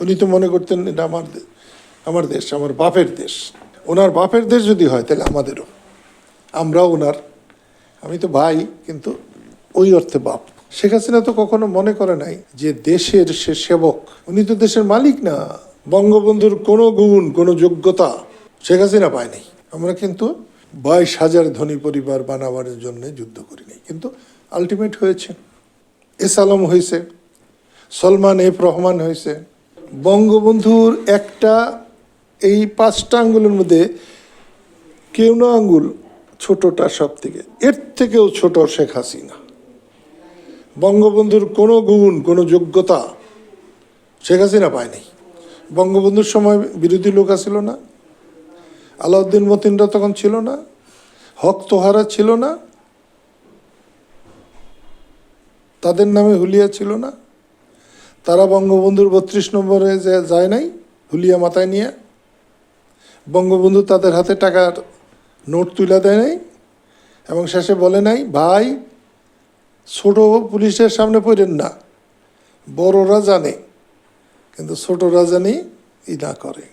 উনি তো মনে করতেন এটা আমার দেশ, আমার বাপের দেশ। ওনার বাপের দেশ যদি হয় তাহলে আমাদেরও, আমরাও ওনার, আমি তো ভাই কিন্তু ওই অর্থে বাপ। শেখ হাসিনা তো কখনো মনে করে নাই যে দেশের সে সেবক। উনি তো দেশের মালিক না। বঙ্গবন্ধুর কোনো গুণ, কোনো যোগ্যতা শেখ হাসিনা পায়নি। আমরা কিন্তু 22,000 ধনী পরিবার বানাবার জন্য যুদ্ধ করি নাই, কিন্তু আলটিমেট হয়েছে। এস আলম হয়েছে, সলমান এফ রহমান হয়েছে। বঙ্গবন্ধুর একটা এই 5টা আঙ্গুলের মধ্যে কেউ না আঙ্গুল ছোটটা সব থেকে, এর থেকেও ছোট শেখ হাসিনা। বঙ্গবন্ধুর কোনো গুণ, কোনো যোগ্যতা শেখ হাসিনা পায়নি। বঙ্গবন্ধুর সময় বিরোধী লোক ছিল না, আলাউদ্দিন মতিনরা তখন ছিল না, হক তোহারা ছিল না, তাদের নামে হুলিয়া ছিল না। তারা বঙ্গবন্ধুর 32 নম্বরে যায় নাই হুলিয়া মাথায় নিয়ে। বঙ্গবন্ধু তাদের হাতে টাকার নোট তুলে দেয় নাই এবং শেষে বলে নাই, ভাই ছোট পুলিশের সামনে পড়েন না, বড়রা জানে কিন্তু ছোটরা জানি ই না করে।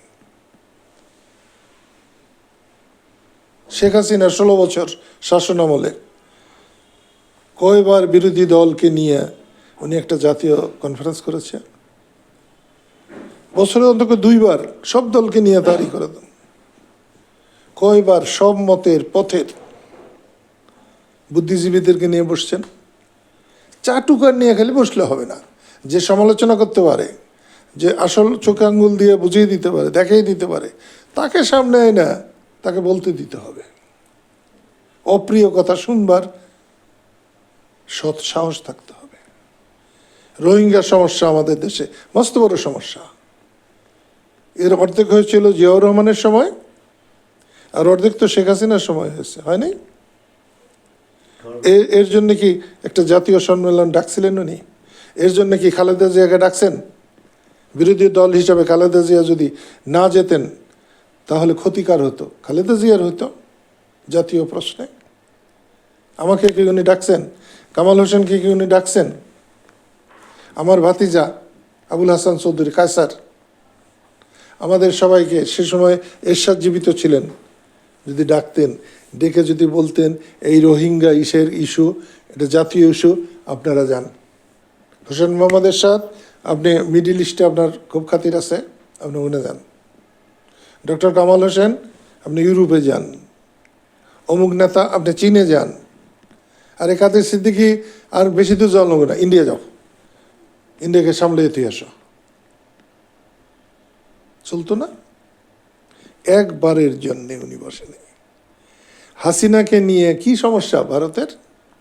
শেখ হাসিনা 16 বছর শাসন আমলে কয়বার বিরোধী দলকে নিয়ে উনি একটা জাতীয় কনফারেন্স করেছে? বছরে অন্তত 2বার সব দলকে নিয়ে তারি করে দেন। কয়বার সব মতের পথের বুদ্ধিজীবীদেরকে নিয়ে বসছেন? চাটুকার নিয়ে খালি বসলে হবে না। যে সমালোচনা করতে পারে, যে আসল চোখে আঙ্গুল দিয়ে বুঝিয়ে দিতে পারে, দেখিয়ে দিতে পারে, তাকে সামনে আয় না, তাকে বলতে দিতে হবে। অপ্রিয় কথা শুনবার সৎ সাহস থাকতে হবে। রোহিঙ্গা সমস্যা আমাদের দেশে মস্ত বড় সমস্যা। এর অর্ধেক হয়েছিল জিয়াউর রহমানের সময়, আর অর্ধেক তো শেখ হাসিনার সময় হয়েছে, হয় নাই? এর জন্য কি একটা জাতীয় সম্মেলন ডাকছিলেন উনি? এর জন্য কি খালেদা জিয়াকে ডাকছেন? বিরোধী দল হিসাবে খালেদা জিয়া যদি না যেতেন তাহলে ক্ষতিকার হতো, খালেদা জিয়ার হতো জাতীয় প্রশ্নে। আমাকে কি উনি ডাকছেন? কামাল হোসেনকে কি উনি ডাকছেন? আমার ভাতিজা আবুল হাসান চৌধুরী কায়সার, আমাদের সবাইকে সে সময় এরশাদ জীবিত ছিলেন, যদি ডাকতেন, ডেকে যদি বলতেন এই রোহিঙ্গা ইস্যু এটা জাতীয় ইস্যু, আপনারা যান। হোসেন মোহাম্মদ এরশাদ, আপনি মিডিল ইস্টে আপনার খুব খাতির আছে, আপনি ওখানে যান। ডক্টর কামাল হোসেন, আপনি ইউরোপে যান। অমুক নেতা, আপনি চীনে যান। আর এ কাদের সিদ্দিকি আর বেশি দূর যাওয়া লাগবে না, ইন্ডিয়া যাও, ইন্ডিয়াকে সামলে তুই আসো। চলতো না? একবারের জন্যে উনি বসেনি। হাসিনাকে নিয়ে কি সমস্যা ভারতের?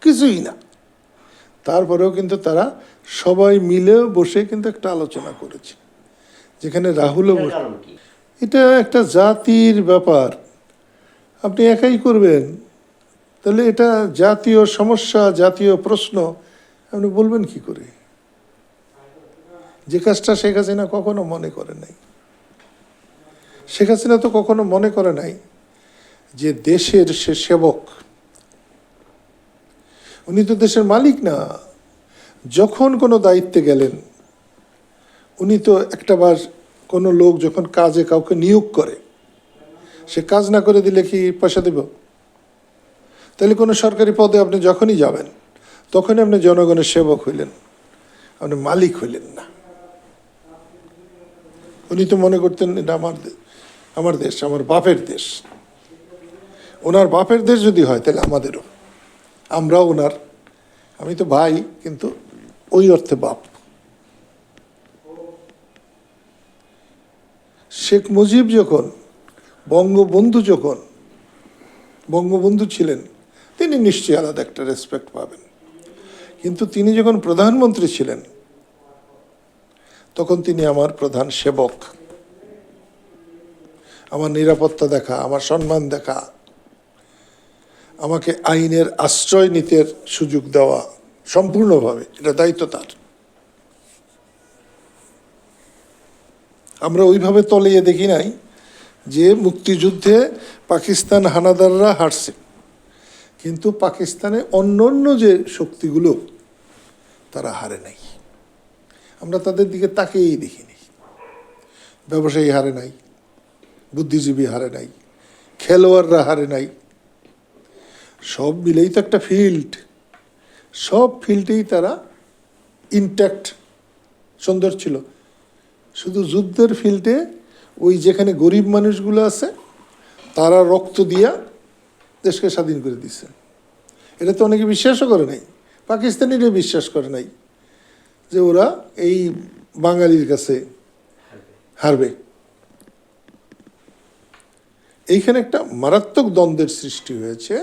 কিছুই না। তারপরেও কিন্তু তারা সবাই মিলে বসে কিন্তু একটা আলোচনা করেছে, যেখানে রাহুলও বসে। এটা একটা জাতির ব্যাপার, আপনি একাই করবেন তাহলে এটা জাতীয় সমস্যা, জাতীয় প্রশ্ন, আপনি বলবেন কি করে? যে কাজটা শেখ হাসিনা কখনো মনে করে নাই। শেখ হাসিনা তো কখনো মনে করে নাই যে দেশের সে সেবক। উনি তো দেশের মালিক না। যখন কোনো দায়িত্বে গেলেন, উনি তো একটাবার কোনো লোক যখন কাজে কাউকে নিয়োগ করে, সে কাজ না করে দিলে কি পয়সা দেব? তাহলে কোনো সরকারি পদে আপনি যখনই যাবেন তখনই আপনি জনগণের সেবক হইলেন, আপনি মালিক হইলেন না। উনি তো মনে করতেন এটা আমার দেশ, আমার বাপের দেশ। ওনার বাপের দেশ যদি হয় তাহলে আমাদেরও, আমরাও ওনার, আমি তো ভাই কিন্তু ওই অর্থে বাপ। শেখ মুজিব যখন বঙ্গবন্ধু ছিলেন, তিনি নিশ্চয়ই আলাদা একটা রেসপেক্ট পাবেন। কিন্তু তিনি যখন প্রধানমন্ত্রী ছিলেন তখন তিনি আমার প্রধান সেবক। আমার নিরাপত্তা দেখা, আমার সম্মান দেখা, আমাকে আইনের আশ্রয় নিতে সুযোগ দেওয়া সম্পূর্ণভাবে, এটা দায়িত্ব তার। আমরা ওইভাবে তলিয়ে দেখি নাই যে মুক্তিযুদ্ধে পাকিস্তান হানাদাররা হারছে, কিন্তু পাকিস্তানে অন্য যে শক্তিগুলো তারা হারে নাই, আমরা তাদের দিকে তাকিয়েই দেখিনি। ব্যবসায়ী হারে নাই, বুদ্ধিজীবী হারে নাই, খেলোয়াড়রা হারে নাই। সব মিলেই তো একটা ফিল্ড, সব ফিল্ডেই তারা ইনট্যাক্ট, সুন্দর ছিল। শুধু যুদ্ধের ফিল্ডে ওই যেখানে গরিব মানুষগুলো আছে তারা রক্ত দিয়া দেশকে স্বাধীন করে দিছে। এটা তো অনেকে বিশ্বাসও করে নাই, পাকিস্তানিরা বিশ্বাস করে নাই যে ওরা এই বাঙালির কাছে হারবে। এইখানে একটা মারাত্মক দ্বন্দ্বের সৃষ্টি হয়েছে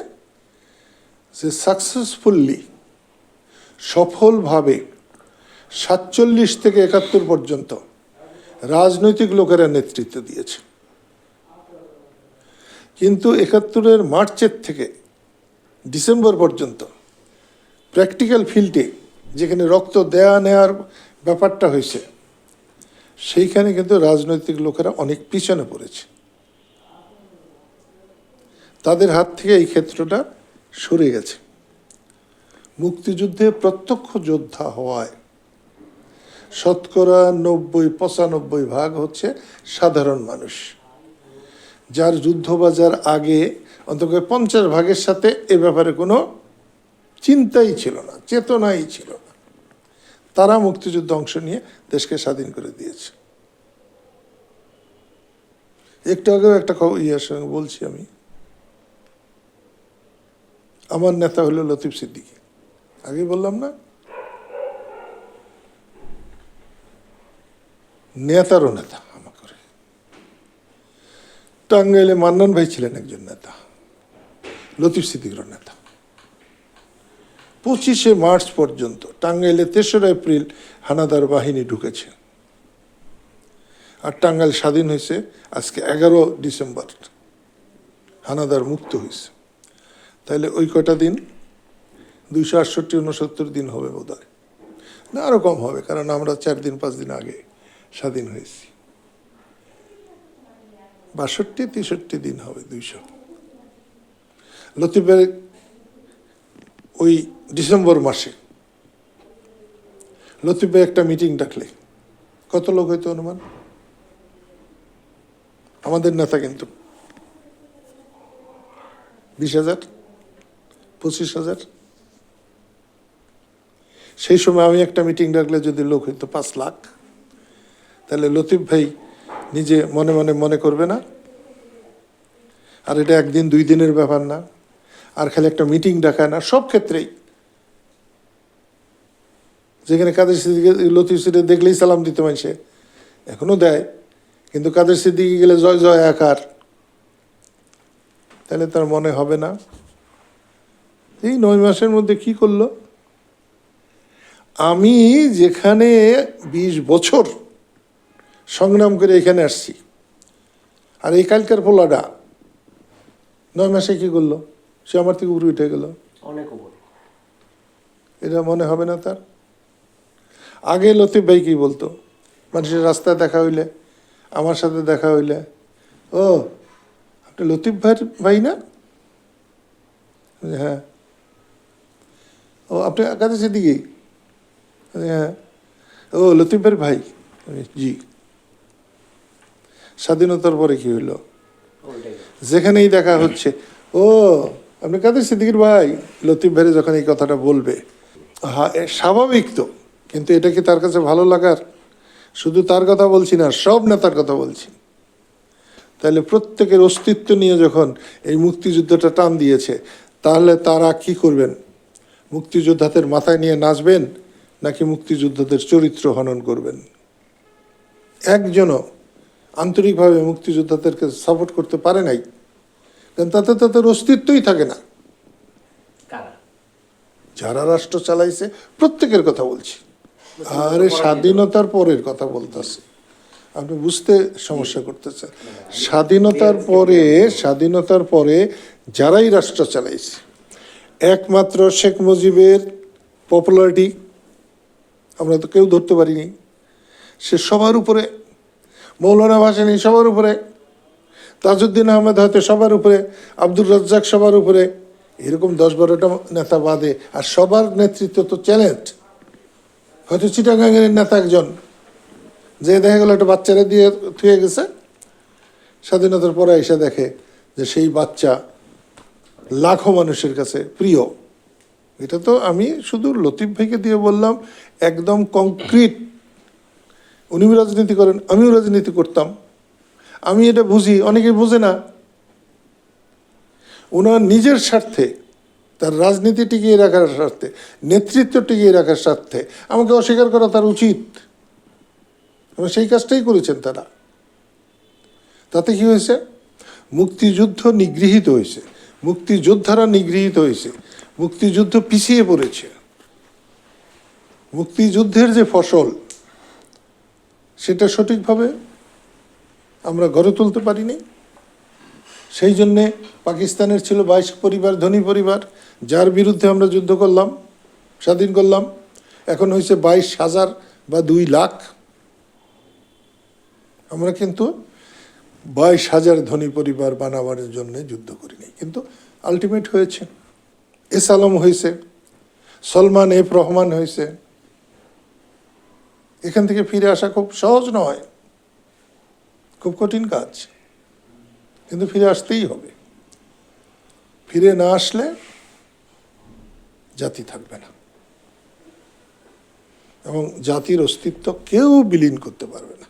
যে সাকসেসফুলি, সফলভাবে 47 থেকে 71 পর্যন্ত রাজনৈতিক লোকেরা নেতৃত্ব দিয়েছে, কিন্তু 71-এর মার্চের থেকে ডিসেম্বর পর্যন্ত প্র্যাকটিক্যাল ফিল্ডে যেখানে রক্ত দেয়া নেয়ার ব্যাপারটা হয়েছে সেইখানে কিন্তু রাজনৈতিক লোকেরা অনেক পিছনে পড়েছে। তাদের হাত থেকে এই ক্ষেত্রটা সরে গেছে। মুক্তিযুদ্ধে প্রত্যক্ষ যোদ্ধা হওয়ায় 95% হচ্ছে সাধারণ মানুষ, যার যুদ্ধবাজার আগে অন্তত 50 সাথে এ ব্যাপারে কোনো চিন্তাই ছিল না, চেতনাই ছিল না। তারা মুক্তিযুদ্ধে অংশ নিয়ে দেশকে স্বাধীন করে দিয়েছে। একটু আগেও একটা ইয়ার সঙ্গে বলছি, আমি আমার নেতা হলো লতিফ সিদ্দিকী, আগে বললাম না, নেতারও নেতা আমার করে। টাঙ্গাইলে মান্নান ভাই ছিলেন একজন নেতা, লতিফ সিদ্দিকীর নেতা। 25শে মার্চ পর্যন্ত টাঙ্গাইলে 3রা এপ্রিল হানাদার বাহিনী ঢুকেছে, আর টাঙ্গাইল স্বাধীন হয়েছে আজকে 11 ডিসেম্বর, হানাদার মুক্ত হয়েছে। তাহলে ওই কটা দিন 268-69 দিন হবে বোধ হয়, না আরো কম হবে, কারণ আমরা 4-5 দিন আগে স্বাধীন হয়েছি। 62-63 দিন হবে 200। লতিফের ওই ডিসেম্বর মাসে লতিফে একটা মিটিং ডাকলে কত লোক হয়তো অনুমান? আমাদের নেতা কিন্তু 20,000, 25,000। সেই সময় আমি একটা মিটিং ডাকলে যদি লোক হইতো 5 লাখ, তাহলে লতিফ ভাই নিজে মনে মনে মনে করবে না? আর এটা 1-2 দিনের ব্যাপার না, আর খালি একটা মিটিং ডাকায় না, সব ক্ষেত্রেই। যেখানে কাদের সিদ্দিকী, লতিফ সিদ্দিকী দেখলেই সালাম দিতে মানুষে, এখনো দেয়, কিন্তু কাদের সিদ্দিকী গেলে জয় জয় আকার, তাহলে তার মনে হবে না? এই 9 মাসের মধ্যে কি করলো? আমি যেখানে 20 বছর সংগ্রাম করে এখানে আসছি, আর এই কালকার পোলাটা 9 মাসে কি করলো? সে আমার থেকে উপরে উঠে গেল, অনেক উপরে। এটা মনে হবে না তার? আগে লতিফ ভাই কি বলতো, মানুষের রাস্তায় দেখা হইলে, আমার সাথে দেখা হইলে, ও আপনি লতিফ ভাই না? হ্যাঁ। ও আপনি কাদের সিদ্দিকী? হ্যাঁ। ও লতিফ ভাই? জি। স্বাধীনতার পরে কি হইল? যেখানেই দেখা হচ্ছে, ও আপনি কাদের সিদ্দিকীর ভাই, লতিফ ভাই যখন এই কথাটা বলবে, হ্যাঁ স্বাভাবিক তো, কিন্তু এটা কি তার কাছে ভালো লাগার? শুধু তার কথা বলছি না, সব নেতার কথা বলছি। তাহলে প্রত্যেকের অস্তিত্ব নিয়ে যখন এই মুক্তিযুদ্ধটা টান দিয়েছে, তাহলে তারা কি করবেন? মুক্তিযোদ্ধাদের মাথায় নিয়ে নাচবেন, নাকি মুক্তিযোদ্ধাদের চরিত্র হনন করবেন? একজনও আন্তরিকভাবে মুক্তিযোদ্ধাদেরকে সাপোর্ট করতে পারে নাই, কারণ তাতে তাদের অস্তিত্বই থাকে না। যারা রাষ্ট্র চালাইছে প্রত্যেকের কথা বলছি, আরে স্বাধীনতার পরের কথা বলতেছে, আপনি বুঝতে সমস্যা করতেছেন। স্বাধীনতার পরে যারাই রাষ্ট্র চালাইছে, একমাত্র শেখ মুজিবের পপুলারিটি আমরা তো কেউ ধরতে পারিনি, সে সবার উপরে, মৌলানা ভাসানী সবার উপরে, তাজউদ্দিন আহমেদ হয়তো সবার উপরে, আব্দুর রাজ্জাক সবার উপরে, এরকম 10-12টা নেতা বাদে, আর সবার নেতৃত্ব তো চ্যালেঞ্জ। হয়তো চিটাগাংয়ের নেতা একজন, যে দেখা গেল একটা বাচ্চারা দিয়ে থুয়ে গেছে, স্বাধীনতার পরে এসে দেখে যে সেই বাচ্চা লাখো মানুষের কাছে প্রিয়। এটা তো আমি শুধু লতিফ ভাইকে দিয়ে বললাম, একদম কংক্রিট। উনিও রাজনীতি করেন, আমিও রাজনীতি করতাম, আমি এটা বুঝি, অনেকেই বোঝে না। ওনার নিজের স্বার্থে, তার রাজনীতি টিকিয়ে রাখার স্বার্থে, নেতৃত্ব টিকিয়ে রাখার স্বার্থে আমাকে অস্বীকার করা তার উচিত, এবং সেই কাজটাই করেছেন তারা। তাতে কি হয়েছে? মুক্তিযুদ্ধ নিগৃহীত হয়েছে, মুক্তিযোদ্ধারা নিগৃহীত হয়েছে, মুক্তিযুদ্ধ পিছিয়ে পড়েছে। মুক্তিযুদ্ধের যে ফসল, সেটা সঠিকভাবে আমরা গড়ে তুলতে পারিনি। সেই জন্যে পাকিস্তানের ছিল 22 পরিবার, ধনী পরিবার, যার বিরুদ্ধে আমরা যুদ্ধ করলাম, স্বাধীন করলাম। এখন হয়েছে 22,000 বা 2 লাখ। আমরা কিন্তু 22,000 ধনী পরিবার বানাবার জন্য যুদ্ধ করিনি, কিন্তু আলটিমেট হয়েছে। এস আলম হয়েছে, সলমান এফ রহমান হয়েছে। এখান থেকে ফিরে আসা খুব সহজ নয়, খুব কঠিন কাজ, কিন্তু ফিরে আসতেই হবে। ফিরে না আসলে জাতি থাকবে না, এবং জাতির অস্তিত্ব কেউ বিলীন করতে পারবে না।